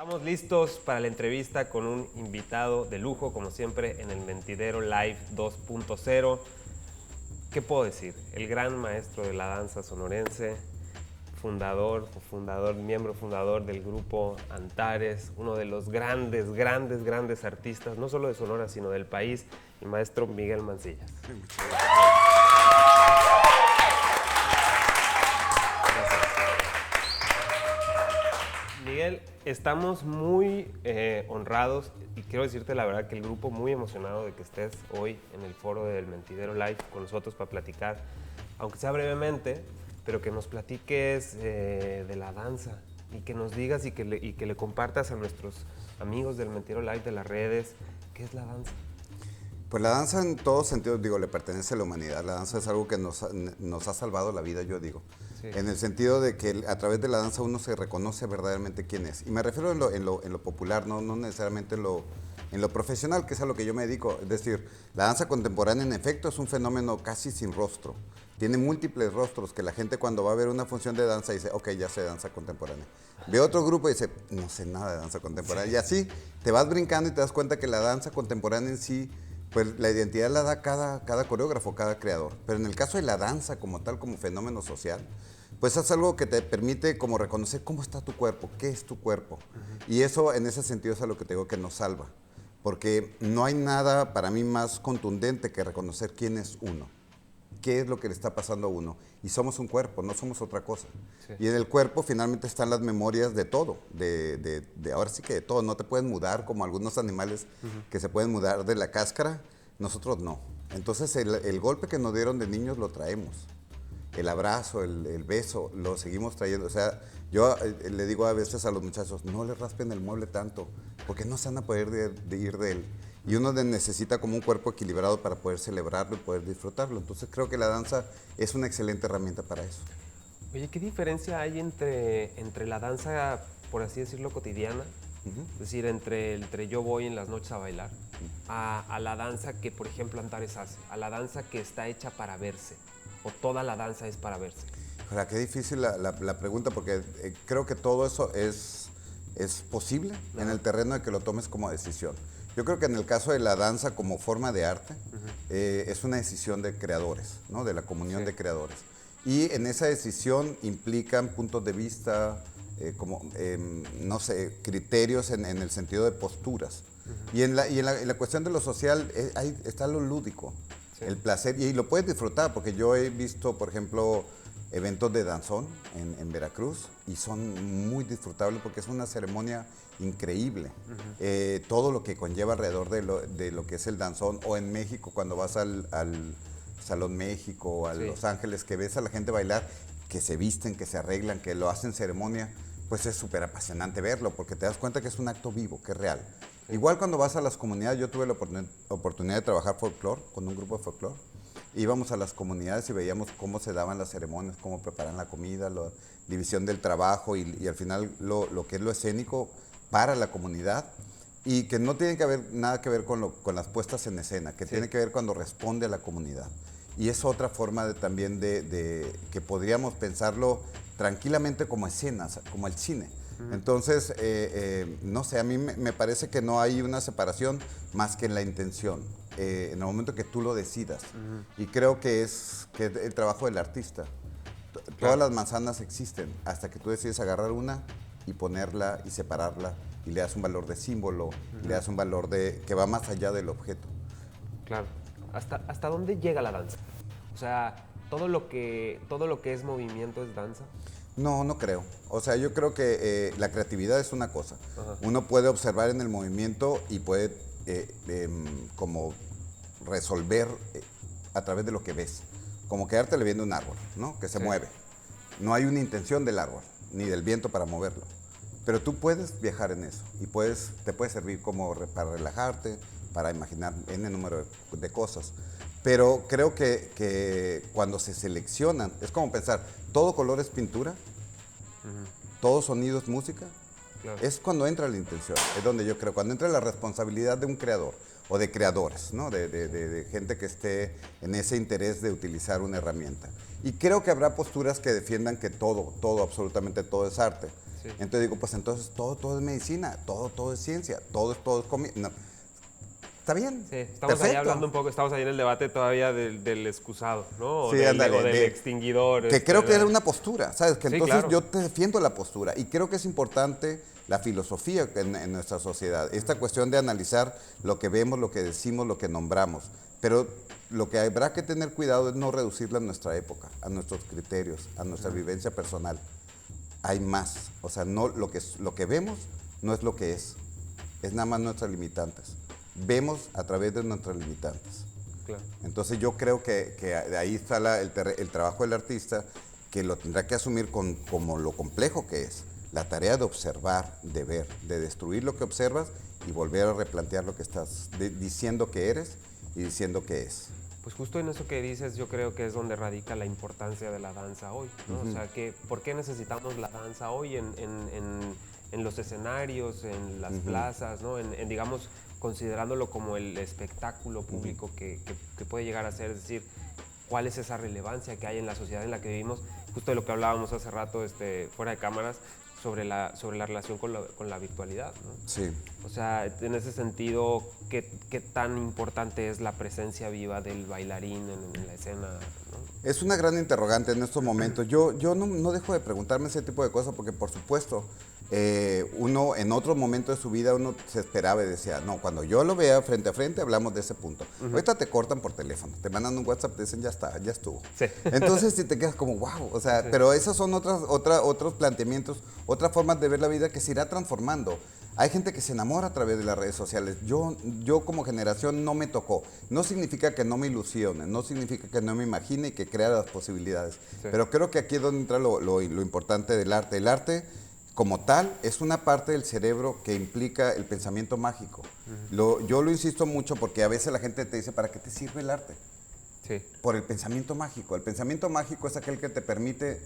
Estamos listos para la entrevista con un invitado de lujo, como siempre, en el Mentidero Live 2.0. ¿Qué puedo decir? El gran maestro de la danza sonorense, miembro fundador del grupo Antares, uno de los grandes artistas, no solo de Sonora, sino del país, el maestro Miguel Mancillas. Miguel, estamos muy honrados y quiero decirte la verdad que el grupo muy emocionado de que estés hoy en el foro del Mentidero Live con nosotros para platicar, aunque sea brevemente, pero que nos platiques de la danza y que nos digas y que le compartas a nuestros amigos del Mentidero Live de las redes qué es la danza. Pues la danza en todos sentidos, digo, le pertenece a la humanidad. La danza es algo que nos ha salvado la vida, yo digo. Sí. En el sentido de que a través de la danza uno se reconoce verdaderamente quién es. Y me refiero en lo popular, no necesariamente en lo profesional, que es a lo que yo me dedico. Es decir, la danza contemporánea en efecto es un fenómeno casi sin rostro. Tiene múltiples rostros que la gente cuando va a ver una función de danza dice, ok, ya sé danza contemporánea. Ve otro grupo y dice, no sé nada de danza contemporánea. Sí. Y así te vas brincando y te das cuenta que la danza contemporánea en sí, pues la identidad la da cada coreógrafo, cada creador. Pero en el caso de la danza como tal, como fenómeno social, pues es algo que te permite como reconocer cómo está tu cuerpo, qué es tu cuerpo. Y eso en ese sentido es a lo que te digo que nos salva. Porque no hay nada para mí más contundente que reconocer quién es uno. Qué es lo que le está pasando a uno. Y somos un cuerpo, no somos otra cosa. Sí. Y en el cuerpo finalmente están las memorias de todo, de ahora sí que de todo. No te pueden mudar como algunos animales que se pueden mudar de la cáscara, nosotros no. Entonces el golpe que nos dieron de niños lo traemos. El abrazo, el beso, lo seguimos trayendo. O sea, yo le digo a veces a los muchachos, no le raspen el mueble tanto, porque no se van a poder ir de él. Y uno necesita como un cuerpo equilibrado para poder celebrarlo y poder disfrutarlo. Entonces creo que la danza es una excelente herramienta para eso. Oye, ¿qué diferencia hay entre la danza, por así decirlo, cotidiana? Es decir, entre yo voy en las noches a bailar, a la danza que, por ejemplo, Antares hace, a la danza que está hecha para verse, o toda la danza es para verse. Ahora, qué difícil la pregunta, porque creo que todo eso es posible en el terreno de que lo tomes como decisión. Yo creo que en el caso de la danza como forma de arte, es una decisión de creadores, ¿no? De la comunión de creadores. Y en esa decisión implican puntos de vista, no sé, criterios en el sentido de posturas. Y en la cuestión de lo social, ahí está lo lúdico, el placer, y lo puedes disfrutar, porque yo he visto, por ejemplo, eventos de danzón en Veracruz y son muy disfrutables porque es una ceremonia increíble. Todo lo que conlleva alrededor de lo que es el danzón, o en México cuando vas al Salón México o a Los Ángeles, que ves a la gente bailar, que se visten, que se arreglan, que lo hacen ceremonia, pues es súper apasionante verlo porque te das cuenta que es un acto vivo, que es real. Igual cuando vas a las comunidades, yo tuve la oportunidad de trabajar folclore con un grupo de folclore. Íbamos a las comunidades y veíamos cómo se daban las ceremonias, cómo preparan la comida, la división del trabajo y al final lo que es lo escénico para la comunidad, y que no tiene nada que ver con las puestas en escena, que tiene que ver cuando responde a la comunidad. Y es otra forma también de que podríamos pensarlo tranquilamente como escenas, como el cine. Entonces, no sé, a mí me parece que no hay una separación más que en la intención, en el momento que tú lo decidas. Y creo que es el trabajo del artista. Todas las manzanas existen hasta que tú decides agarrar una y ponerla y separarla y le das un valor de símbolo, le das un valor que va más allá del objeto. Claro. ¿Hasta dónde llega la danza? O sea, todo lo que es movimiento es danza. No, no creo. O sea, yo creo que la creatividad es una cosa. Uno puede observar en el movimiento y puede como resolver a través de lo que ves. Como quedártele viendo un árbol, ¿no? Que se mueve. No hay una intención del árbol, ni del viento para moverlo. Pero tú puedes viajar en eso y te puede servir como para relajarte, para imaginar n número de cosas. Pero creo que cuando se seleccionan, es como pensar, todo color es pintura, todo sonido es música, Claro. Es cuando entra la intención, es donde yo creo, cuando entra la responsabilidad de un creador o de creadores, ¿no? De gente que esté en ese interés de utilizar una herramienta. Y creo que habrá posturas que defiendan que todo, absolutamente todo es arte. Sí. Entonces digo, pues entonces todo es medicina, todo es ciencia, todo es comida. No. Está bien. Sí, estamos ahí hablando un poco, estamos ahí en el debate todavía del excusado, ¿no? Sí, ándale, o del extinguidor. Que creo que era una postura, ¿sabes? Que Sí, entonces claro. yo te defiendo la postura y creo que es importante la filosofía en nuestra sociedad. Esta cuestión de analizar lo que vemos, lo que decimos, lo que nombramos. Pero lo que habrá que tener cuidado es no reducirla a nuestra época, a nuestros criterios, a nuestra vivencia personal. Hay más. O sea, no, lo que vemos no es lo que es nada más nuestras limitantes. Vemos a través de nuestras limitantes. Claro. Entonces yo creo que de ahí está el trabajo del artista, que lo tendrá que asumir como lo complejo que es. La tarea de observar, de ver, de destruir lo que observas y volver a replantear lo que estás diciendo que eres y diciendo que es. Pues justo en eso que dices, yo creo que es donde radica la importancia de la danza hoy, ¿no? O sea, ¿por qué necesitamos la danza hoy en los escenarios, en las plazas, ¿no? Digamos, considerándolo como el espectáculo público que puede llegar a ser, es decir, cuál es esa relevancia que hay en la sociedad en la que vivimos, justo de lo que hablábamos hace rato fuera de cámaras, sobre la relación con la virtualidad, ¿no? Sí. O sea, en ese sentido, ¿qué tan importante es la presencia viva del bailarín en la escena, ¿no? Es una gran interrogante en estos momentos. Yo no dejo de preguntarme ese tipo de cosas porque, por supuesto, uno en otro momento de su vida uno se esperaba y decía, no, cuando yo lo vea frente a frente hablamos de ese punto. Ahorita te cortan por teléfono, te mandan un WhatsApp, te dicen ya está, ya estuvo. Sí. Entonces si te quedas como wow, o sea, sí. Pero esos son otros planteamientos, otras formas de ver la vida que se irá transformando. Hay gente que se enamora a través de las redes sociales. Yo como generación no me tocó. No significa que no me ilusione, no significa que no me imagine y que crea las posibilidades. Sí. Pero creo que aquí es donde entra lo importante del arte. El arte, como tal, es una parte del cerebro que implica el pensamiento mágico. Yo lo insisto mucho porque a veces la gente te dice, ¿para qué te sirve el arte? Sí. Por el pensamiento mágico. El pensamiento mágico es aquel que te permite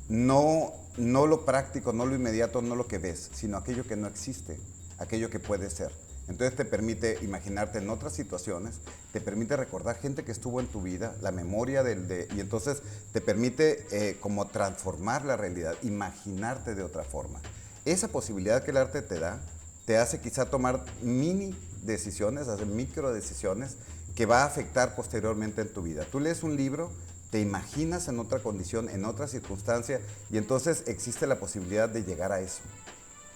no lo práctico, no lo inmediato, no lo que ves, sino aquello que no existe, aquello que puede ser. Entonces te permite imaginarte en otras situaciones, te permite recordar gente que estuvo en tu vida, la memoria y entonces te permite como transformar la realidad, imaginarte de otra forma. Esa posibilidad que el arte te da, te hace quizá tomar mini decisiones, hacer micro decisiones que va a afectar posteriormente en tu vida. Tú lees un libro, te imaginas en otra condición, en otra circunstancia, y entonces existe la posibilidad de llegar a eso.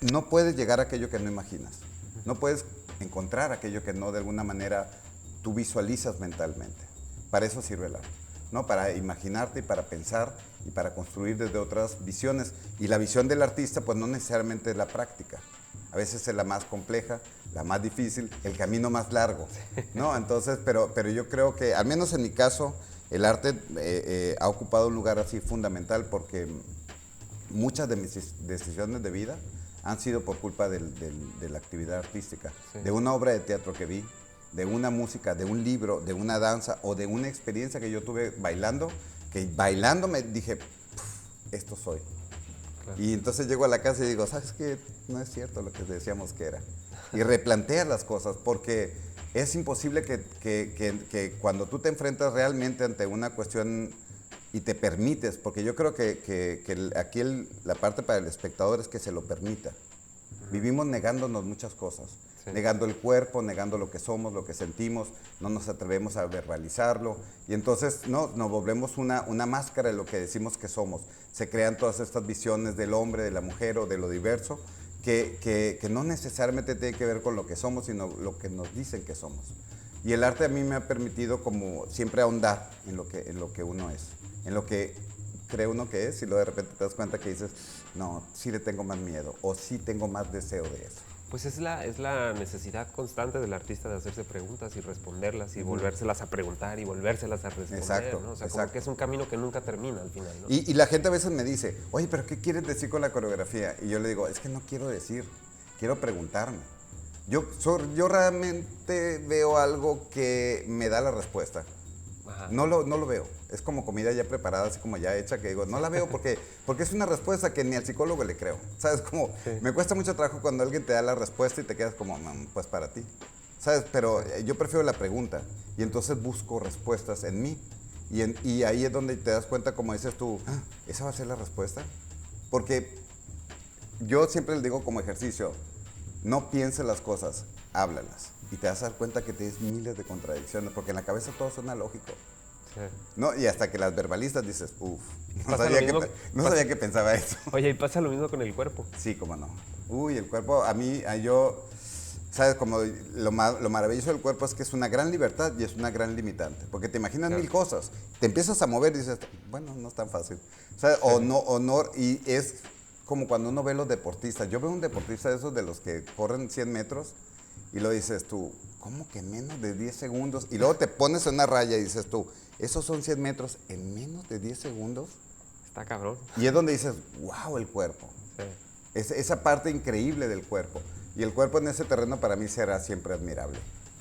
No puedes llegar a aquello que no imaginas. No puedes encontrar aquello que no de alguna manera tú visualizas mentalmente. Para eso sirve el arte, ¿no? Para imaginarte y para pensar y para construir desde otras visiones. Y la visión del artista pues no necesariamente es la práctica. A veces es la más compleja, la más difícil, el camino más largo, ¿no? Entonces, pero yo creo que, al menos en mi caso, el arte ha ocupado un lugar así fundamental porque muchas de mis decisiones de vida han sido por culpa de la actividad artística, sí. De una obra de teatro que vi, de una música, de un libro, de una danza o de una experiencia que yo tuve bailando, que bailando me dije, esto soy. Claro. Y entonces llego a la casa y digo, ¿sabes qué? No es cierto lo que decíamos que era. Y replanteas las cosas porque es imposible que cuando tú te enfrentas realmente ante una cuestión y te permites, porque yo creo que aquí la parte para el espectador es que se lo permita. Vivimos negándonos muchas cosas, sí. Negando el cuerpo, negando lo que somos, lo que sentimos, no nos atrevemos a verbalizarlo y entonces nos volvemos una máscara de lo que decimos que somos. Se crean todas estas visiones del hombre, de la mujer o de lo diverso que no necesariamente tiene que ver con lo que somos, sino lo que nos dicen que somos. Y el arte a mí me ha permitido como siempre ahondar en lo que uno es. En lo que cree uno que es y luego de repente te das cuenta que dices, no, sí le tengo más miedo o sí tengo más deseo de eso. Pues es la necesidad constante del artista de hacerse preguntas y responderlas y volvérselas a preguntar y volvérselas a responder. Exacto, ¿no? O sea, exacto. Como que es un camino que nunca termina al final, ¿no? Y la gente a veces me dice, oye, ¿pero qué quieres decir con la coreografía? Y yo le digo, es que no quiero decir, quiero preguntarme. Yo realmente veo algo que me da la respuesta. Ajá. No lo veo. Es como comida ya preparada, así como ya hecha, que digo, no la veo porque es una respuesta que ni al psicólogo le creo. ¿Sabes? Como, Sí. me cuesta mucho trabajo cuando alguien te da la respuesta y te quedas como, pues para ti. ¿Sabes? Pero yo prefiero la pregunta y entonces busco respuestas en mí. Y ahí es donde te das cuenta, como dices tú, ¿esa va a ser la respuesta? Porque yo siempre les digo como ejercicio, no pienses las cosas, háblalas. Y te vas a dar cuenta que tienes miles de contradicciones, porque en la cabeza todo suena lógico. Sí. ¿No? Y hasta que las verbalistas dices, uff, no Pasa sabía, lo mismo- sabía que pensaba eso. Oye, y pasa lo mismo con el cuerpo. Sí, cómo no. Uy, el cuerpo, yo, ¿sabes? Como lo maravilloso del cuerpo es que es una gran libertad y es una gran limitante. Porque te imaginas Claro. mil cosas. Te empiezas a mover y dices, bueno, no es tan fácil. ¿Sabes? O no, y es como cuando uno ve los deportistas. Yo veo un deportista de esos de los que corren 100 metros y lo dices tú, ¿cómo que menos de 10 segundos? Y luego te pones en una raya y dices tú, ¿esos son 100 metros en menos de 10 segundos? Está cabrón. Y es donde dices, wow, el cuerpo. Sí. Esa parte increíble del cuerpo. Y el cuerpo en ese terreno para mí será siempre admirable,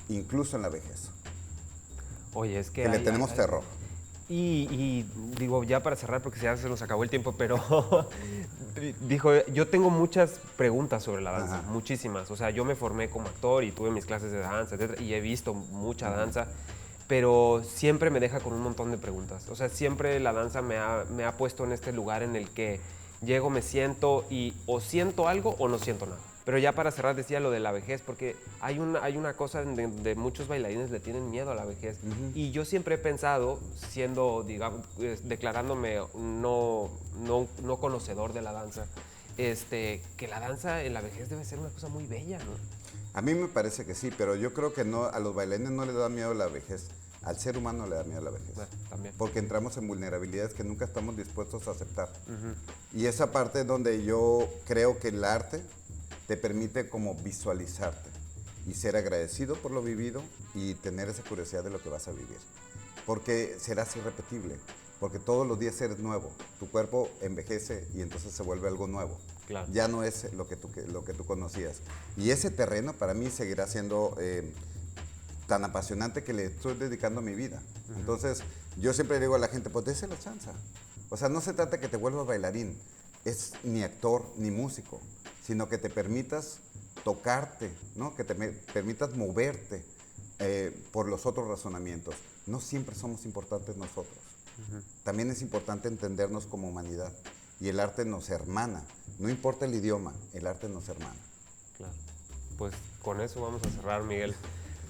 incluso en la vejez, Oye, es que que le hay- tenemos hay- terror. Y digo, ya para cerrar, porque ya se nos acabó el tiempo, pero dijo, yo tengo muchas preguntas sobre la danza, Ajá. muchísimas. O sea, yo me formé como actor y tuve mis clases de danza, etcétera, y he visto mucha danza, pero siempre me deja con un montón de preguntas. O sea, siempre la danza me ha puesto en este lugar en el que llego, me siento y o siento algo o no siento nada. Pero ya para cerrar decía lo de la vejez, porque hay una cosa de muchos bailarines le tienen miedo a la vejez. Y yo siempre he pensado, siendo, digamos, declarándome no conocedor de la danza, que la danza en la vejez debe ser una cosa muy bella, ¿no? A mí me parece que sí, pero yo creo que no, a los bailarines no les da miedo la vejez. Al ser humano le da miedo la vejez. Bueno, también. Porque entramos en vulnerabilidades que nunca estamos dispuestos a aceptar. Y esa parte es donde yo creo que el arte te permite como visualizarte y ser agradecido por lo vivido y tener esa curiosidad de lo que vas a vivir. Porque serás irrepetible, porque todos los días eres nuevo. Tu cuerpo envejece y entonces se vuelve algo nuevo. Claro. Ya no es lo que tú conocías. Y ese terreno para mí seguirá siendo tan apasionante que le estoy dedicando mi vida. Entonces, yo siempre le digo a la gente, pues dése la chance. O sea, no se trata que te vuelvas bailarín, es ni actor ni músico, sino que te permitas tocarte, ¿no? Que te permitas moverte por los otros razonamientos. No siempre somos importantes nosotros. También es importante entendernos como humanidad. Y el arte nos hermana. No importa el idioma, el arte nos hermana. Claro. Pues con eso vamos a cerrar, Miguel.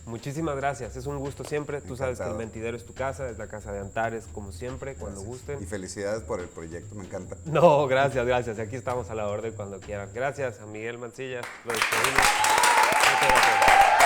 Muchísimas gracias, es un gusto siempre. Tú sabes que el Encantado. Mentidero es tu casa, es la casa de Antares, como siempre, cuando Gracias. gusten. Y felicidades por el proyecto, me encanta. No, gracias. Aquí estamos a la orden cuando quieran. Gracias a Miguel Mancilla. Lo despedimos. Muchas gracias.